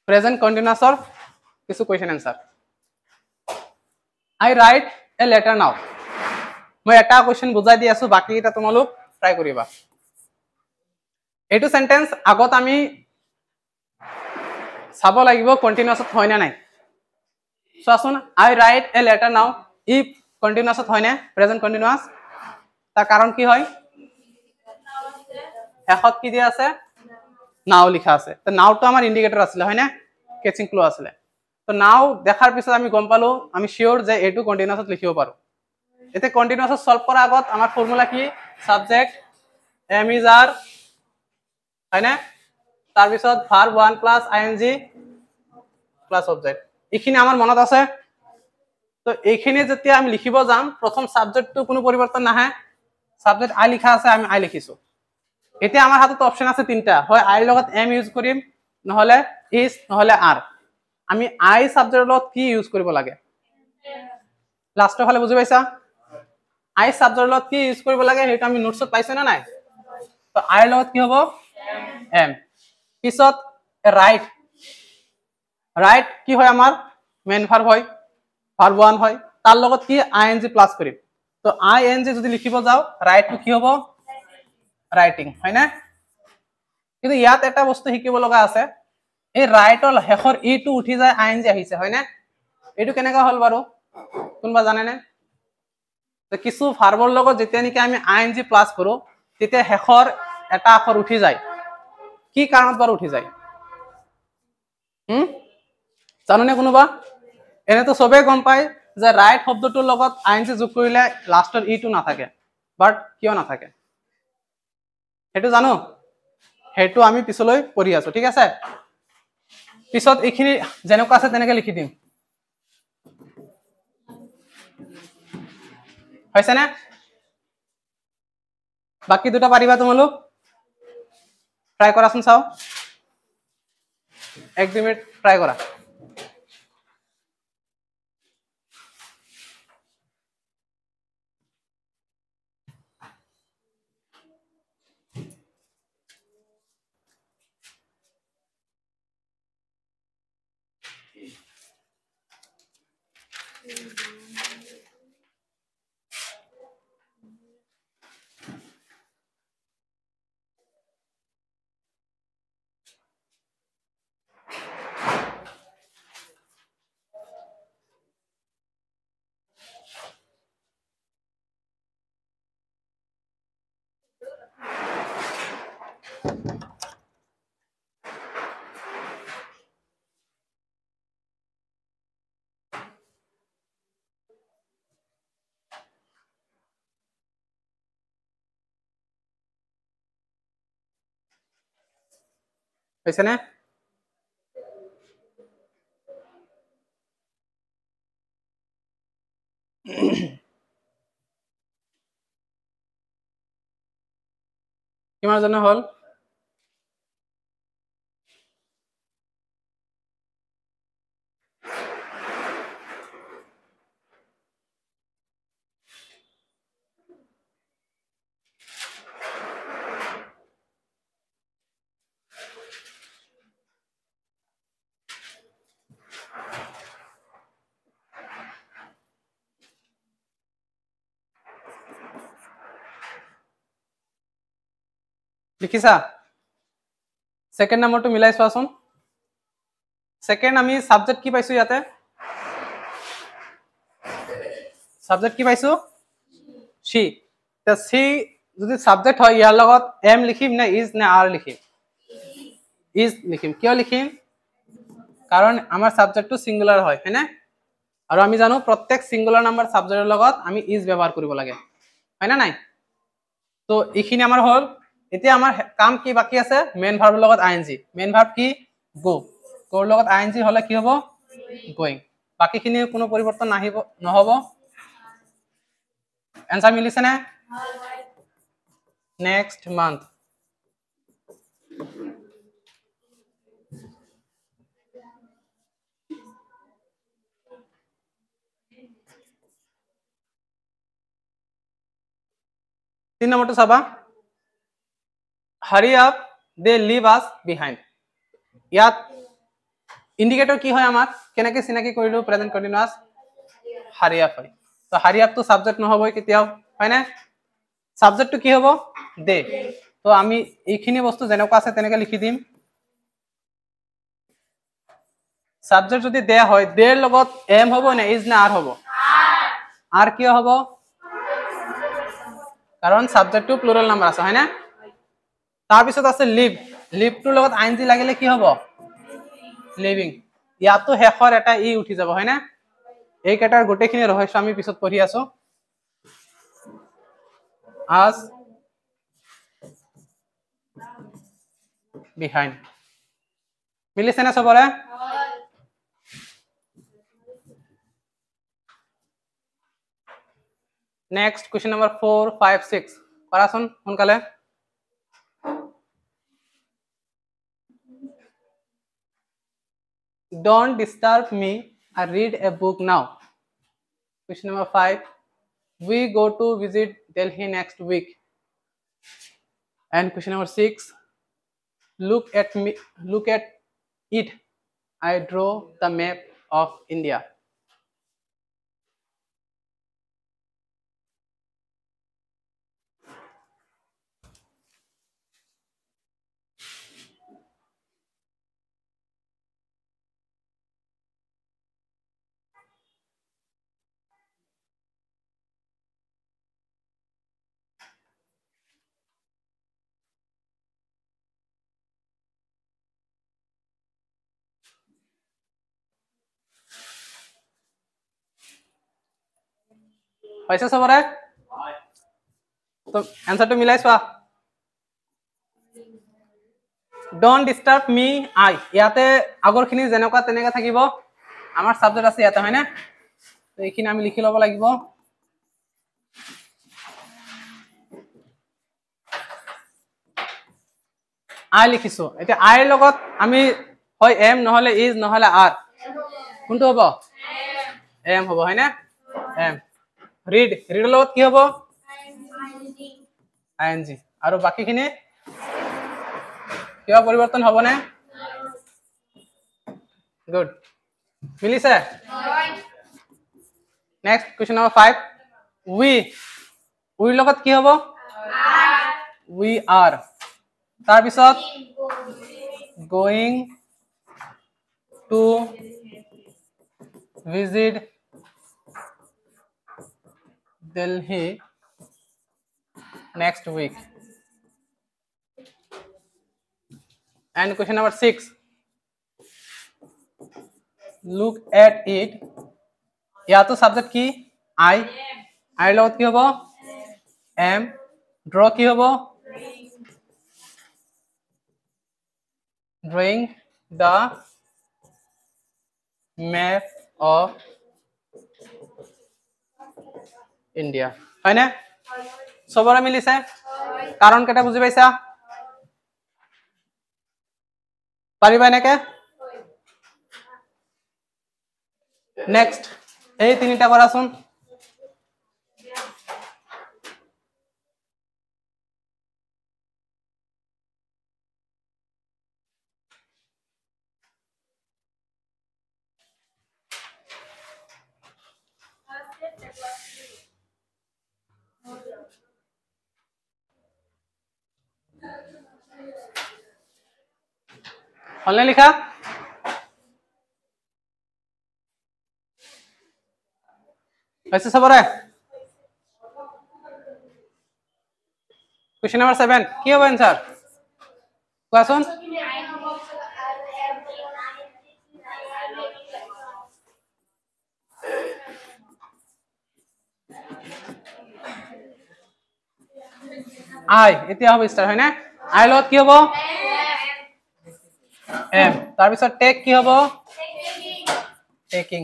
Present কন্টিনিউয়াছৰ কিছু question answer I right a letter নাও মই এটা কোৱেশ্চন বুজাই দি আছো বাকি এটা তোমালোক ট্ৰাই কৰিবা এইটো সেন্টেন্স আগত আমি চাব লাগিব কন্টিনিউয়াছত হয় না নাই চোৱাচোন আই ৰাইট এ লেটাৰ নাও ই কন্টিনিউয়াছত হয় না প্ৰেজেন্ট কন্টিনিউয়াছ তাৰ কাৰণ কি হয় শেষত কি দিয়া আছে নাও লিখা আছে তো নাওটো আমাৰ ইন্ডিকেটৰ আছিল হয় না কেচিং ক্লু আছিল তো নাও দেখাৰ পিছত আমি গম পালো আমি শিওৰ যে এটো কন্টিনিউয়াছত লিখিব পাৰো এতে কন্টিনিউয়াছত সলভ কৰাৰ আগত আমাৰ ফৰ্মুলা কি সাবজেক্ট এম ইজ আৰ হয় না তাৰ পিছত verb 1 plus ING plus object এইখিনি আমাৰ মনত আছে তো এইখিনি যেতিয়া আমি লিখিব যাম প্ৰথম সাবজেক্টটো কোনো পৰিৱৰ্তন নাহে সাবজেক্ট আই লিখা আছে আমি আই লিখিছো এতিয়া আমাৰ হাতত অপচন আছে তিনটা হয় আই লগত এম ইউজ কৰিম নহলে ইজ নহলে আৰ আমি আই সাবজেক্টৰ লগত কি ইউজ কৰিব লাগে লাষ্টৰ ফালে বুজি পাইছা আই সাবজেক্টৰ লগত কি ইউজ কৰিব লাগে হেটো আমি নোটছত পাইছো না নাই তো আই লগত কি হ'ব এম পিছত রাইট রাইট কি হয় আমার মেইন ভার্ব হয় ভার্ব 1 হয় তার লগত কি আইএনজি প্লাস কৰিম তো আইএনজি যদি লিখিব যাও রাইট কি হ'ব রাইটিং হয় না কিন্তু ইয়াত এটা বস্তু শিকিব লগা আছে এই ৰাইটৰ হেখৰ ই টো উঠি যায় আইএনজি আহিছে হয় না এটো কেনেকা হল বাৰু কোনবা জানে নে তো কিছু ভাৰ্বৰ লগত যেতিয়া নেকি আমি আইএনজি প্লাস কৰো তেতিয়া হেখৰ এটা আখৰ উঠি যায় কি কাৰণত বাৰু উঠি যায় জাননে কোনোবা এনেতো সবে গম পায় যে ৰাইট শব্দটোৰ লগত আইএনজি যোগ কৰিলে লাষ্টৰ ই টো নাথাকে বাট কিয় নাথাকে হেতু জানো হেতু আমি পিছলৈ পঢ়ি আছো ঠিক আছে পিছত এইখিনি যেনেকুৱা আছে তেনেকে লিখি দিম হৈছে না বাকি দুটা পাৰিবা তোমালোক ট্ৰাই কৰাচোন চাও এক দুই মিনিট ট্ৰাই কৰা হৈছে না কিমান জন হল লিখিছা সেকেন্ড নম্বৰটো মিলাই চোৱাচোন সেকেন্ড আমি সাবজেক্ট কি পাইছো ইয়াতে সাবজেক্ট কি পাইছো সি তা সি যদি সাবজেক্ট হয় ইয়াৰ লগত এম লিখিম না ইজ না আৰ লিখিম ইজ লিখিম কিয় লিখিম কাৰণ আমাৰ সাবজেক্টটো সিঙ্গুলাৰ হয় হয়নে আৰু আমি জানো প্ৰত্যেক সিঙ্গুলাৰ নাম্বাৰ সাবজেক্টৰ লগত আমি ইজ ব্যৱহাৰ কৰিব লাগে হয় না নাই তো এইখিনি আমাৰ হল এতিয়া আমাৰ কাম কি বাকি আছে মেইন ভাৰ্বৰ লগত আইএনজি মেইন ভাৰ্ব কি গো গোৰ লগত আইএনজি হলে কি হ'ব গোইং বাকিখিনি কোনো পৰিৱৰ্তন নাহিব নহব এনসাৰ মিলিছে না নেক্সট মান্থ তিন নম্বৰটো চাবা hurry up they leave us behind ইয়াত ইন্ডিকেটৰ কি হয় আমাৰ কেনেকৈ চিনাকি কৰিলো প্ৰেজেন্ট কন্টিনিউয়াস হাৰিয়াপ হয় তো হাৰিয়াপটো সাবজেক্ট নহবই কেতিয়াও হয়নে সাবজেক্টটো কি হ'ব দে তো আমি এইখিনি বস্তু যেনেকুৱা আছে তেনেকৈ লিখি দিম সাবজেক্ট যদি দে হয় দেৰ লগত এম হ'ব নে ইজ না আৰ হ'ব আৰ কিয় হ'ব কাৰণ সাবজেক্টটো প্লুৰাল নাম্বাৰ আছে হয়নে তাৰপিছত আছে লিভ লিভটোৰ লগত আইএনজি লাগিলে কি হ'ব লিভিং ইয়াতো শেষৰ এটা ই উঠি যাব হয়নে এই কেটাৰ গোটেইখিনি ৰহস্য আমি পিছত পঢ়ি আছো as behind মিলিছে না সবৰে নেক্সট কোৱেশ্চন নম্বৰ 4 5 6 কৰাচোন সোনকালে Don't disturb me. I read a book now. Question number 5. We go to visit Delhi next week. And question number 6. Look at me. Look at it. I draw the map of India. পাইছে সবৰে তো এনসাৰটো মিলাই চোৱা Don't disturb me. I ইয়াতে আগৰখিনি যেনেকুৱা তেনেকা থাকিব আমাৰ সাবজেক্ট আছে ইয়াতে হয়নে তো এইখিনি আমি লিখি ল'ব লাগিব আই লিখিছো এতিয়া আইৰ লগত আমি হয় এম নহলে ইজ নহলে আৰ কোনটো হ'ব এম হ'ব হয়নে এম ৰিড ৰিডৰ লগত কি হ'ব আইএনজি আৰু বাকিখিনি কিবা পৰিৱৰ্তন হ'ব নে গুড মিলিছে নেক্সট কোৱেশ্চন নম্বৰ 5 উইৰ লগত কি হ'ব উই আৰ তাৰপিছত going to visit Delhi next week and question number 6 look at it ইয়াতো সাবজেক্ট কি আই আইৰ লগত কি হ'ব এম ড্ৰ কি হ'ব drawing the map of India হয়নে সবৰে মিলিছে কাৰণ কেটা বুজি পাইছা পাৰিবা নেকে নেক্সট এই তিনিটা কৰাচোন হলনে লিখা হৈছে সবৰে কোৱেশ্চন নম্বৰ 7 কি হ'ব এনসাৰ কোৱাচোন আই এতিয়া হ'ব স্টাৰ হয় না আই লগত কি হ'ব এম তাৰ পিছত টেক কি হ'ব টেকিং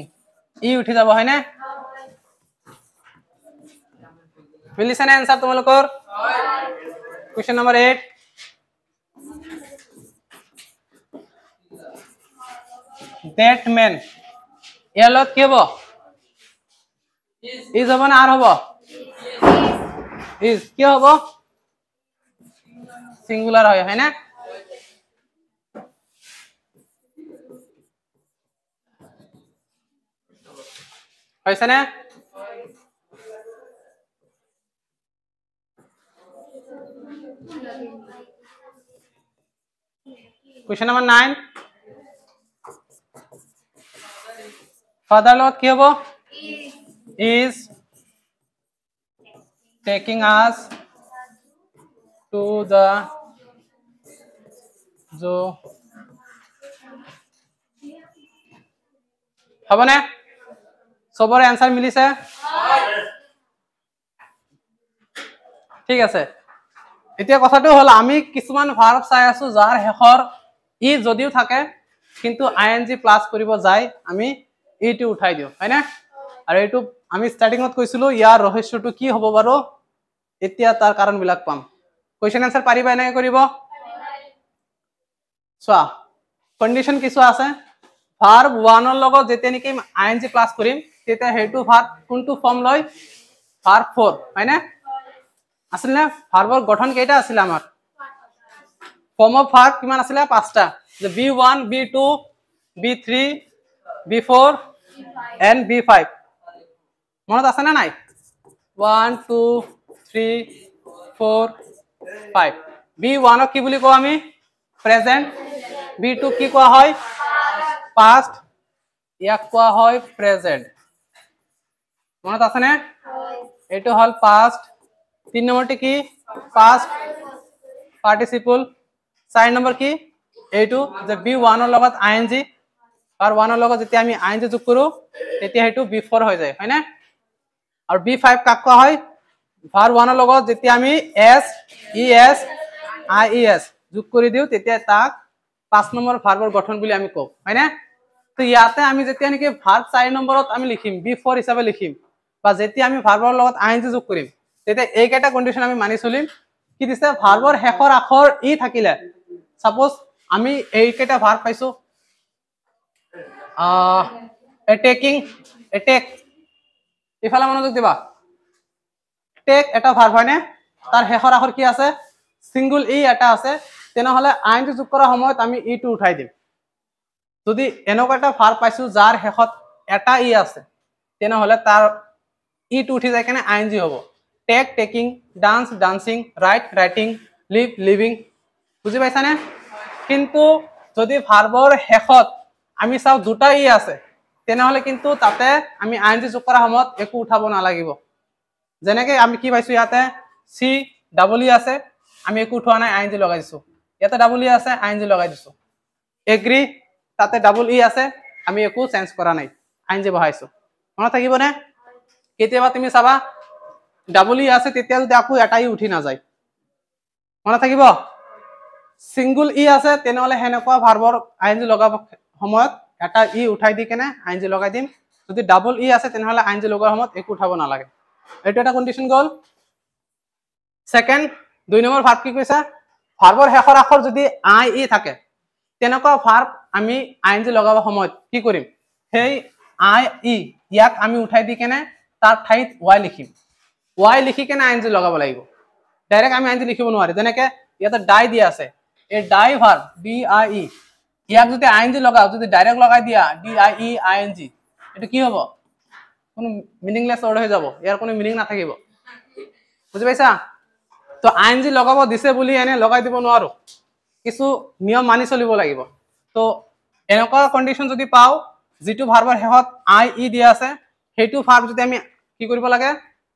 ই উঠি যাব হয় না মিলিছে না आंसर তোমালোকৰ কোৱেশ্চন নম্বৰ 8 that man ইয়াৰ লগত কি হ'ব ইজ হ'ব না আৰ হ'ব ইজ কি হ'ব সিঙ্গুলার হয় না পাইছানে? Question number 9. Father লগত কি হ'ব? Is taking us to the zoo. হ'বনে? সবৰে এনসাৰ মিলিছে? ঠিক আছে। এতিয়া কথাটো হল আমি কিছুমান ভাৰ্ব চাই আছো যাৰ হেখৰ ই যদিও থাকে কিন্তু আইএনজি প্লাস কৰিব যায় আমি ইটো উঠাই দিও হয় না আৰু এইটো আমি স্টাৰ্টিংত কৈছিলো ইয়াৰ ৰহস্যটো কি হ'ব বাৰু এতিয়া তাৰ কাৰণবিলাক পাম কোৱেশ্চন আনসাৰ পাৰিবা এনেকৈ কৰিব চোৱা কন্ডিশন কিছু আছে ভাৰ্ব 1 ৰ লগত যেতিয়া নেকি আইএনজি প্লাস কৰিম তেতিয়া হেতু ভাৰ্ব কোনটো ফৰ্ম লয় ভাৰ্ব 4 হয় না আসলে না ভাৰ্বৰ গঠন কেইটা আছিল আমাৰ ফর্ম অফ ভার্ব কিমান আছিল পাঁচটা যে b1 b2 b3 b4 and b5 মনত আছে না নাই 1 2 3 4 5 b1 কি বুলি কও আমি প্রেজেন্ট b2 কি কোৱা হয় past ইয়াক কোৱা হয় প্ৰেজেন্ট মনত আছে না এটো হল past 3 নম্বৰটি কি past participle 4 নম্বৰ কি এইটো যে b1 ৰ লগত ing আৰ 1 ৰ লগত যেতিয়া আমি ing যোগ কৰো তেতিয়া হেতু b4 হৈ যায় হয় না আৰ b5 কাক কোৱা হয় ভাৰ্ব 1 ৰ লগত যেতিয়া আমি s es ies যোগ কৰি দিও তেতিয়া তাক 5 নম্বৰ ভাৰ্বৰ গঠন বুলি আমি কও হয় না তো ইয়াতে আমি যেতিয়া নেকি ভার্ব 4 নম্বৰত আমি লিখিম b4 হিচাপে লিখিম বা যেতিয়া আমি ভাৰ্বৰ লগত ing যোগ কৰিম তেতিয়া এই কেটা কন্ডিশন আমি মানি চলিম কি দিছে ভাৰ্বৰ হেখৰ আখৰ ই থাকিলে সাপোজ আমি এই কেটা ভার্ব পাইছো attacking attack ইফালে মনোযোগ দিবা টেক এটা ভার্ব হয় না তার হেখৰ আখৰ কি আছে সিঙ্গল ই এটা আছে তেনে হলে ing যোগ কৰা সময়ত আমি ই টো উঠাই দিম যদি এনেকুৱা এটা ভাৰ্ব পাইছো যাৰ হেখত এটা ই আছে তেনে হলে তাৰ ই টো উঠি যায় কেনে ing হ'ব take taking dance dancing write writing live living বুজি পাইছা নে কিন্তু যদি ভাৰ্বৰ হেখত আমি চাও দুটা ই আছে তেনে হলে কিন্তু তাতে আমি ing যোগ কৰা সময়ত একো উঠাব নালাগিব যেনেকৈ আমি কি পাইছো ইয়াতে সি ডাবল ই আছে আমি একো উঠোৱা নাই ing লগাই দিছো ইয়াতে ডাবল ই আছে ing লগাই দিছো এগ্রি তাতে ডাবল ই আছে আমি একো চেঞ্জ কৰা নাই ing বহাইছো মনত থাকিব নে কেতিয়াবা তুমি চাবা ডাবল ই আছে তেতিয়া যদি আকো এটাই উঠি না যায় মনত থাকিব সিঙ্গল ই আছে তেনে হলে হেনেকুৱা ভাৰ্বৰ ing লগাব সময়ত এটা ই উঠাই দি কেনে ing লগাই দিম যদি ডাবল ই আছে তেনে হলে ing লগাৰ সময়ত একো উঠাব নালাগে এইটো এটা কন্ডিশন গল সেকেন্ড 2 নম্বৰ ভাৰ্ব কি কৈছা ভাৰ্বৰ হেখৰ আখৰ যদি আই ই থাকে তেনেকুৱা ভাৰ্ব আমি ing লগাব সময়ত কি কৰিম সেই আই ই ইয়াক আমি উঠাই দি কেনে তাৰ ঠাইত y লিখিম y লিখি কেনে ing লগাব লাগিব ডাইৰেক্ট আমি ing লিখিব নোৱাৰি যেনেকৈ ইয়াতে ডাই দিয়া আছে এই ডাই ভার্ব ডি আই ই ইয়াক যদি ing লগাও যদি ডাইরেক্ট লগাই দিয়া ডি আই ই ing এটা কি হ'ব কোনো মিনিংলেস ওয়ার্ড হৈ যাব ইয়াৰ কোনো মিনিং নাথাকিব বুজি পাইছা তো ing লগাব দিছে বুলি এনে লগাই দিব নোৱাৰো কিছু নিয়ম মানি চলিব লাগিব তো এনেকুৱা কন্ডিশন যদি পাও যেটো ভাৰ্বৰ হেহত আই ই দিয়া আছে হেতু ভাৰ্ব যদি আমি কি কৰিব লাগে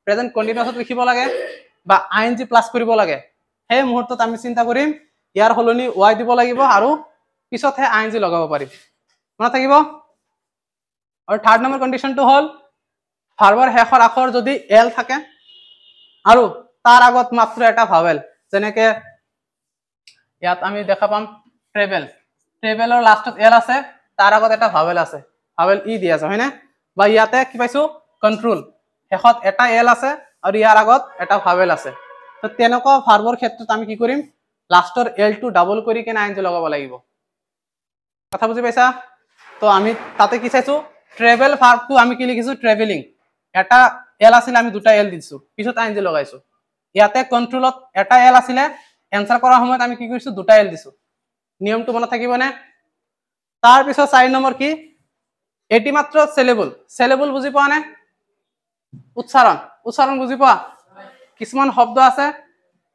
প্ৰেজেন্ট কন্টিনিউয়াসত লিখিব লাগে বা ing প্লাস কৰিব লাগে সেই মুহূৰ্তত আমি চিন্তা কৰিম ইয়াৰ হলনি y দিব লাগিব আৰু পিছতহে ing লগাব পাৰিম মনত থাকিব আৰু থাৰ্ড নম্বৰ কন্ডিশনটো হল ভাৰ্বৰ হেখৰ আখৰ যদি l থাকে আৰু তাৰ আগত মাত্ৰ এটা ভাৱেল যেনেকৈ ইয়াত আমি দেখা পাম ট্ৰেভেল ট্ৰেভেলৰ লাষ্টত l আছে তাৰ আগত এটা ভাৱেল আছে ভাৱেল ই দিয়া আছে হয়নে বা ইয়াতে কি পাইছো কন্ট্ৰোল হেখত এটা l আছে আৰু ইয়াৰ আগত এটা ভাৱেল আছে তো তেনেকুৱা ভাৰ্বৰ ক্ষেত্ৰত আমি কি কৰিম লাষ্টৰ l টো ডাবল কৰি কেনে ing লগাব লাগিব কথা বুজি পাইছা তো আমি তাতে কি চাইছো ট্ৰেভেল ভাৰ্বটো আমি কি লিখিছো ট্ৰেভেলিং এটা l আছিল আমি দুটা l দিছো পিছত ing লগাইছো ইয়াতে কন্ট্ৰোলত এটা l আছিল এনসাৰ কৰাৰ সময়ত আমি কি কৰিছো দুটা l দিছো নিয়মটো মনত থাকিব নে তাৰ পিছত 4 নম্বৰ কি এটি মাত্ৰ সেলেবল সেলেবল বুজি পোৱা নে উচ্চাৰণ উচ্চাৰণ বুঝি পোৱা কিছুমান শব্দ আছে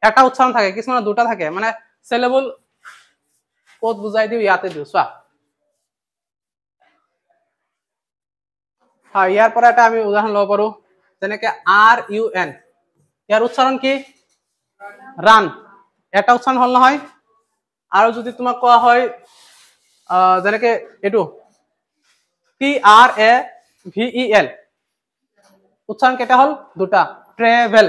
এটা উচ্চারণ থাকে কিছুমান দুটা থাকে মানে সিলেবল ক'ত বুজাই দিও ইয়াতে দিও চোৱা হ্যাঁ ইয়াৰ পৰা এটা আমি উদাহৰণ ল'ব পাৰো যেনেকে RUN ইয়াৰ উচ্চাৰণ কি ৰান এটা উচ্চাৰণ হল নহয় আৰু যদি তোমাক কোৱা হয় যেনেকে এটো TRAVEL উচ্চাৰণ কেটা হল দুটা ট্ৰেভেল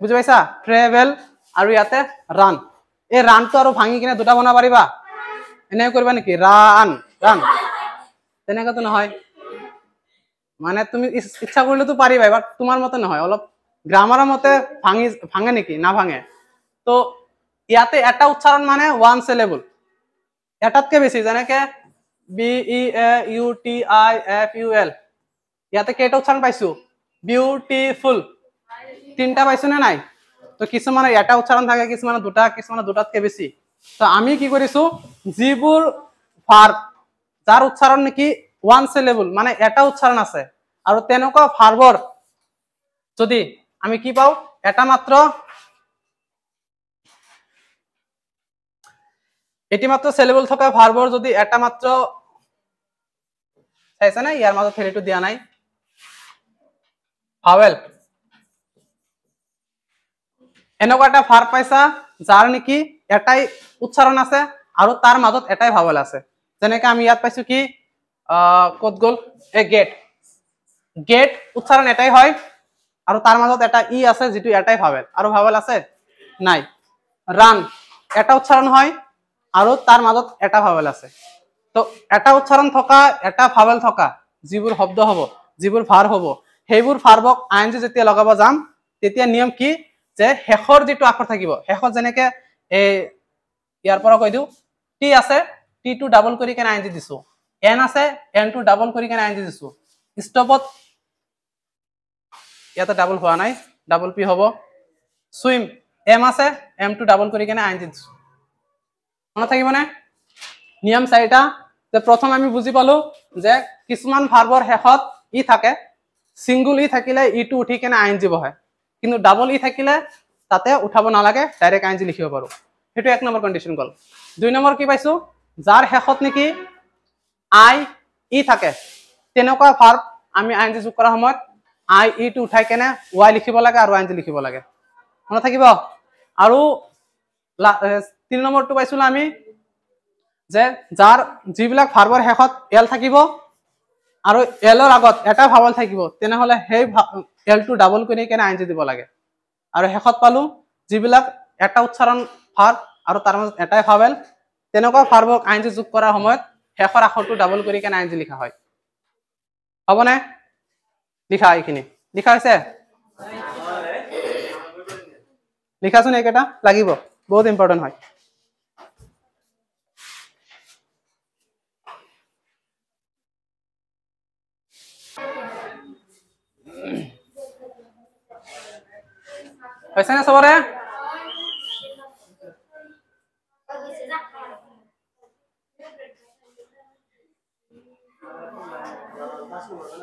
বুজি পাইছা ট্ৰেভেল আৰু ইয়াতে ৰান এই ৰানটো আৰু ভাঙি কিনে দুটা বনাব পাৰিবা এনে কৰিবা নেকি ৰান ৰান তেনেকাটো নহয় মানে তুমি ইচ্ছা কৰিলে তো পাৰিবা বাট তোমাৰ মতে নহয় অলপ গ্ৰামাৰৰ মতে ভাঙে নেকি না ভাঙে তো ইয়াতে এটা উচ্চারণ মানে ওয়ান সিলেবল এটাতকে বেশি যেনেকে BEAUTIFUL ইয়াতে কেইটা উচ্চারণ পাইছো বিউটিফুল তিনটা পাইছো না নাই তো কিছুমানে এটা উচ্চারণ থাকে কিছুমানে দুটাতকে বেশি তো আমি কি কৰিছো যিবোৰ ভাৰ্ব যাৰ উচ্চাৰণ নাকি ওয়ান সিলেবল মানে এটা উচ্চাৰণ আছে আৰু তেনেকুৱা ভাৰ্বৰ যদি আমি কি পাও এটা মাত্ৰ এটি মাত্ৰ সিলেবল থকা ভাৰ্বৰ যদি এটা মাত্ৰ চাইছা না ইয়াৰ মাজত হেৰিটো দিয়া নাই ভাৱেল এনেকুৱা এটা ভাৰ্ব পাইছা যাৰ নেকি এটাই উচ্চাৰণ আছে আৰু তাৰ মাজত এটাই ভাৱেল আছে যেনেকে আমি ইয়াত পাইছো কি কত গল এ গেট গেট উচ্চারণ এটাই হয় আৰু তাৰ মাজত এটা ই আছে যেটো এটাই ভাৱেল আৰু ভাৱেল আছে নাই ৰান এটা উচ্চাৰণ হয় আৰু তাৰ মাজত এটা ভাৱেল আছে তো এটা উচ্চাৰণ থকা এটা ভাৱেল থকা যিবোৰ শব্দ হ'ব যিবোৰ ভাৰ্ব হ'ব সেইবোৰ ভাৰ্বক আইএনজি যেতিয়া লগাব যাম তেতিয়া নিয়ম কি যে শেষৰ যেটো আখৰ থাকিব শেষত যেনেকে এই ইয়াৰ পৰা কৈ দিও টি আছে টি টু ডাবল কৰি কেনে আইএনজি দিছো এন আছে এন টু ডাবল কৰি কেনে আইএনজি দিছো স্টপত ইয়াতে ডাবল হোৱা নাই ডাবল পি হ'ব সুইম এম আছে এম টু ডাবল কৰি কেনে আইএনজি দিছো মনত থাকিব না নিয়ম চাৰিটা যে প্ৰথম আমি বুজি পালো যে কিছুমান ভাৰ্বৰ শেষত ই থাকে সিঙ্গল ই থাকিলে ই টু উঠি কেনে আইএনজি বহে কিন্তু ডাবল ই থাকিলে তাতে উঠাব নালাগে ডাইৰেক্ট আইএনজি লিখিব পাৰো হেতু এক নম্বৰ কন্ডিশন গল দুই নম্বৰ কি পাইছো যাৰ শেষত নেকি আই ই থাকে তেনেকুৱা ভাৰ্ব আমি আইএনজি যোগ কৰা সময়ত আই ই টু উঠাই কেনে ওয়াই লিখিব লাগে আৰু আইএনজি লিখিব লাগে মনত থাকিব আৰু 3 নম্বৰটো পাইছিলো আমি যে যাৰ যিবিলাক ভাৰ্বৰ শেষত এল থাকিব আৰু এলৰ আগত এটা ভাৱেল থাকিব তেনেহলে সেই এল টু ডাবল কৰি কেনে আইএনজি দিব লাগে আৰু শেষত পালো যিবিলাক এটা উচ্চাৰণ ভাৰ্ব আৰু তাৰ মাজত এটাই ভাৱেল তেনেকুৱা ভাৰ্বক আইএনজি যোগ কৰাৰ সময়ত শেষৰ আখৰটো ডাবল কৰি কেনে আইএনজি লিখা হয় হ'ব না লিখা এইখিনি লিখা হৈছে লিখাচোন এইকেইটা লাগিব বহুত ইম্পৰ্টেন্ট হয় হৈছে না সবৰে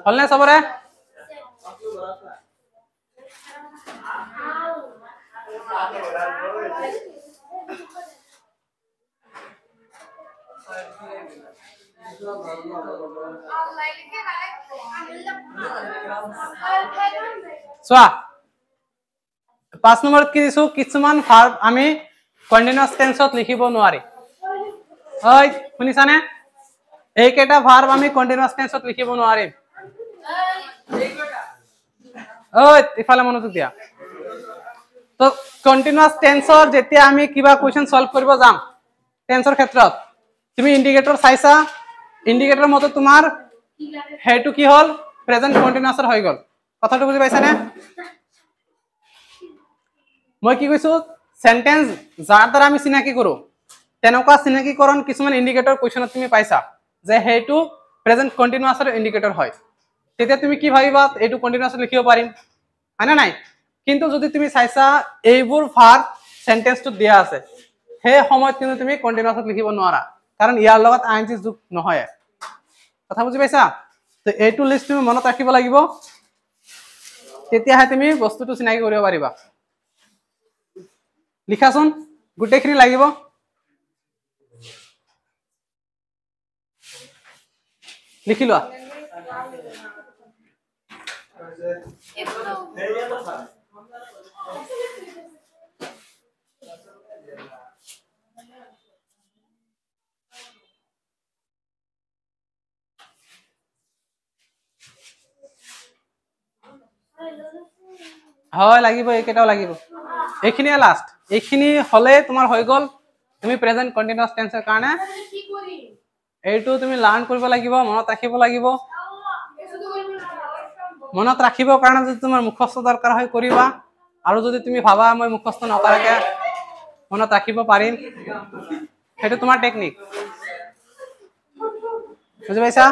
হল না সবৰে চোৱা 5 নম্বৰত কি দিছো কিছুমান ভাৰ্ব আমি কন্টিনিউয়াস টেন্সত লিখিব নোৱাৰি হয় শুনিছানে এইকেইটা ভাৰ্ব আমি কন্টিনিউয়াস টেন্সত লিখিব নোৱাৰিম ওই ইফালে মনোযোগ দিয়া তো কন্টিনিউয়াস টেন্সৰ যেতিয়া আমি কিবা কোৱেশ্চন সলভ কৰিব যাম টেন্সৰ ক্ষেত্ৰত তুমি ইন্ডিকেটৰ চাইছা ইন্ডিকেটৰ মতে তোমাৰ হেতু কি হল প্ৰেজেন্ট কন্টিনিউয়াসৰ হৈ গল কথাটো বুজি পাইছানে মই কি কৈছো সেন্টেন্স যাৰ দ্বাৰা আমি চিনাকি কৰো তেনেকুৱা চিনাকিকৰণ কিছুমান ইন্ডিকেটৰ কোৱেশ্চনত তুমি পাইছা যে হেতু প্ৰেজেন্ট কন্টিনিউয়াসৰ ইন্ডিকেটৰ হয় তেতিয়া তুমি কি ভাবিবা এটো কন্টিনিউয়াস লিখিব পাৰিম হয় না নাই কিন্তু যদি তুমি চাইছা এইবোৰ ভাৰ্ব সেন্টেন্সটো দিয়া আছে সেই সময়ত কিন্তু তুমি কন্টিনিউয়াসত লিখিব নোৱাৰা কাৰণ ইয়াৰ লগত আইএনজি যোগ নহয় কথা বুজি পাইছা তো এইটো লিষ্ট তুমি মনত ৰাখিব লাগিব তেতিয়াহে তুমি বস্তুটো চিনাকি কৰিব পাৰিবা লিখাচোন গোটেইখিনি লাগিব লিখি লোৱা হয় লাগিব এইকেইটাও লাগিব এইখিনিয়ে লাষ্ট এইখিনি হলে তোমাৰ হৈ গল তুমি প্ৰেজেন্ট কন্টিনিউয়াস টেন্সৰ কাৰণে এইটো তুমি লাৰ্ন কৰিব লাগিব মনত ৰাখিব লাগিব মনত ৰাখিবৰ কাৰণে যদি তোমাৰ মুখস্থ দৰকাৰ হয় কৰিবা আৰু যদি তুমি ভাবা মই মুখস্থ নকৰাকে মনত ৰাখিব পাৰিম সেইটো তোমাৰ টেকনিক বুজি পাইছা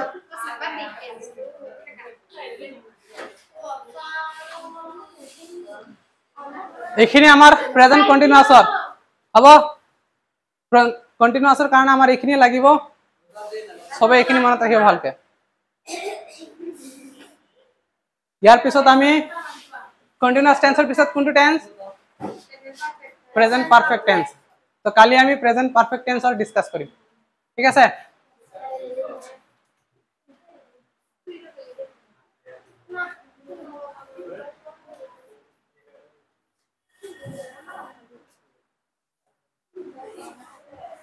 এইখিনি আমাৰ প্ৰেজেন্ট কন্টিনিউয়াসৰ হ'ব কন্টিনিউয়াসৰ কাৰণে আমাৰ এইখিনি লাগিব সবে এইখিনি মনত ৰাখিব ভালকে ইয়াৰ পিছত আমি কন্টিনিউয়াস টেন্সৰ পিছত কোনটো টেন্স প্ৰেজেন্ট পাৰফেক্ট টেন্স তো কালি আমি প্ৰেজেন্ট পাৰফেক্ট টেন্সৰ ডিসকাস কৰিম ঠিক আছে